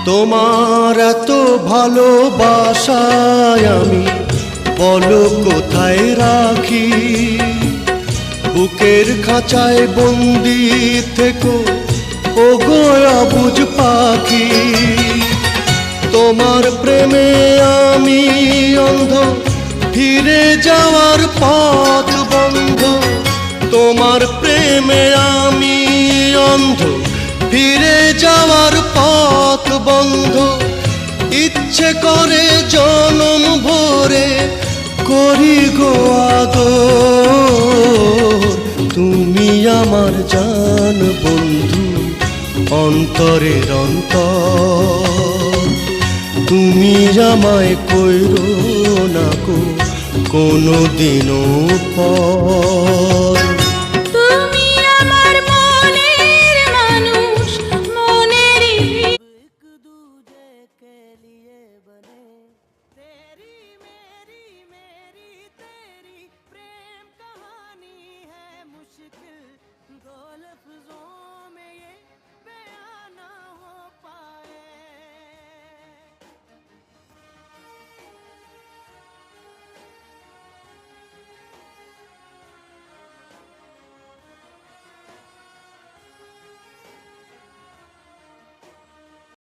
তোমার এত ভালোবাসায় আমি বলো কোথায় রাখি। বুকের খাঁচায় বন্দি থেকো ওগো অবুঝ পাখি। তোমার প্রেমে আমি অন্ধ, ফিরে যাওয়ার পথ বন্ধ। তোমার প্রেমে আমি অন্ধ, ফিরে যাওয়ার পথ বন্ধ। ইচ্ছে করে জনম ভরে করি গো আদর। তুমি আমার জান বন্ধু, অন্তরের অন্তর। তুমি আমায় কইরো না গো কোনো দিনও পর।